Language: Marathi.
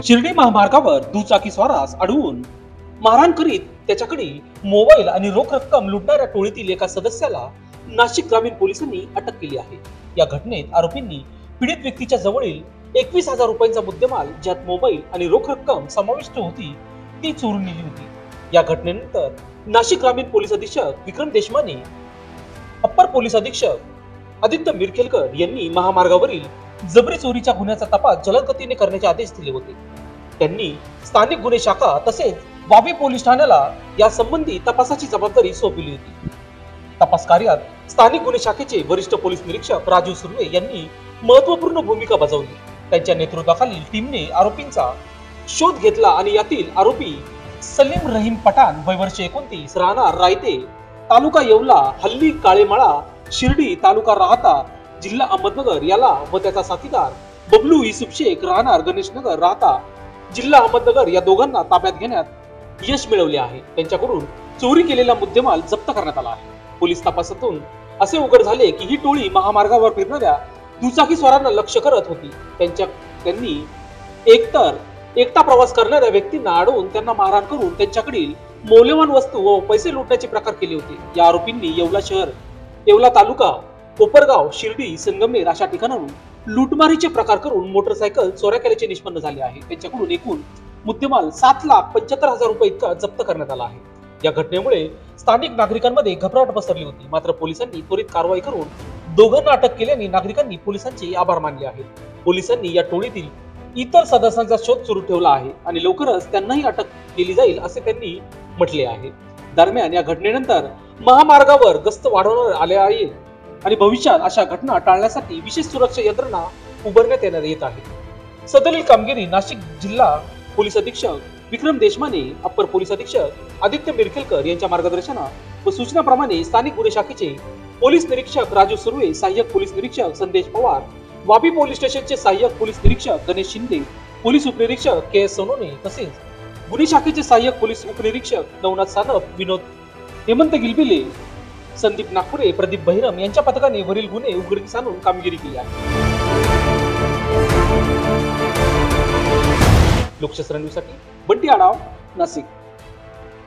शिर्डी महामार्गावर दुचाकी स्वारास अडवून मारहाण करीत त्याच्याकडे मोबाईल आणि रोख रक्कम लुटणाऱ्या टोळीतील एका सदस्याला नाशिक ग्रामीण पोलिसांनी अटक केली आहे। या घटनेत आरोपींनी पीडित व्यक्तीच्या जवळील 21,000 रुपयांचा मुद्देमाल, ज्यात मोबाईल आणि रोख रक्कम समाविष्ट होती, ती चोरून नेली होती। या घटनेनंतर नाशिक ग्रामीण पोलीस अधीक्षक विक्रम देशमाने, अप्पर पोलीस अधीक्षक आदित्य मिरखेलकर यांनी महामार्गावरील जबरी चोरीच्या गुन्ह्याचा तपास जलद गतीने करण्याचे आदेश दिले होते। त्यांनी स्थानिक गुन्हे शाखा तसेच वाबी पोलीस ठाण्याला या संबंधी तपासाची जबाबदारी सोपविली होती। तपास कार्यात स्थानिक गुन्हे शाखेचे वरिष्ठ पोलीस निरीक्षक राजू सुर्वे यांनी महत्त्वपूर्ण भूमिका बजावली। त्यांच्या नेतृत्वाखालील टीमने आरोपींचा शोध घेतला आणि यातील आरोपी सलीम रहीम पठाण, वय वर्ष 29, राहणार रायते, तालुका येवला, हल्ली काळेमाळा, शिर्डी, तालुका राहता, जिल्हा अहमदनगर याला व त्याचा साथीदार बबलू युसुफ शेख, राहणार गणेशनगर, राहता, जिल्हा अहमदनगर या दोघांना ताब्यात घेण्यात यश मिळवले आहे। त्यांच्याकडून चोरी केलेला मुद्देमाल जप्त करण्यात आला आहे। पोलीस तपासातून असे उघड झाले की ही टोळी महामार्गावर फिरणाऱ्या दुचाकी स्वारांना लक्ष्य करत होती। त्यांनी एकटा प्रवास करणाऱ्या व्यक्तींना अडवून त्यांना मारहाण करून त्यांच्याकडील मौल्यवान वस्तू व पैसे लुटण्याचे प्रकार केले होते। या आरोपींनी येवला शहर, येवला तालुका, कोपरगाव, शिर्डी, संगमेर अशा ठिकाणाहून लुटमारीचे प्रकार करून मोटरसायकल चोऱ्या केल्याचे निष्पन्न झाले आहे। त्यांच्याकडून एकूण मुद्देमाल 7,75,000 रुपये इतका जप्त करण्यात आला आहे। या घटनेमुळे स्थानिक नागरिकांमध्ये घबराट पसरली होती, मात्र पोलिसांनी त्वरित कारवाई करून दोघांना अटक केल्याने नागरिकांनी पोलिसांचे आभार मानले आहेत। पोलिसांनी या टोळीतील इतर सदस्यांचा शोध सुरू ठेवला आहे आणि लवकरच त्यांनाही अटक केली जाईल असे त्यांनी म्हटले आहे। दरम्यान या घटनेनंतर महामार्गावर गस्त वाढवण्यात आले आहे आणि भविष्यात अशा घटना टाळण्यासाठी विशेष सुरक्षा यंत्रणा उभारण्यात येत आहे। सदरील कामगिरी नाशिक जिल्हा पोलीस अधीक्षक विक्रम देशमाने, अप्पर पोलीस अधीक्षक आदित्य मिरखेलकर यांच्या मार्गदर्शनात व सूचनाप्रमाणे स्थानिक गुन्हे शाखेचे पोलीस निरीक्षक राजू सुर्वे, सहाय्यक पोलीस निरीक्षक संदेश पवार, वाबी पोलीस स्टेशनचे सहाय्यक पोलीस निरीक्षक गणेश शिंदे, पोलीस उपनिरीक्षक के.एस. सोनोने तसेच गुन्हे शाखेचे सहाय्यक पोलीस उपनिरीक्षक नवनाथ सानप, विनोद हेमंत गिलबिले, संदीप नागपुरे, प्रदीप बहिरम यांच्या पथकाने वरील गुन्हे उघडकीस आणून कामगिरी केली आहे। लोकशास्त्र न्यूजसाठी बंटी आढाव, नाशिक।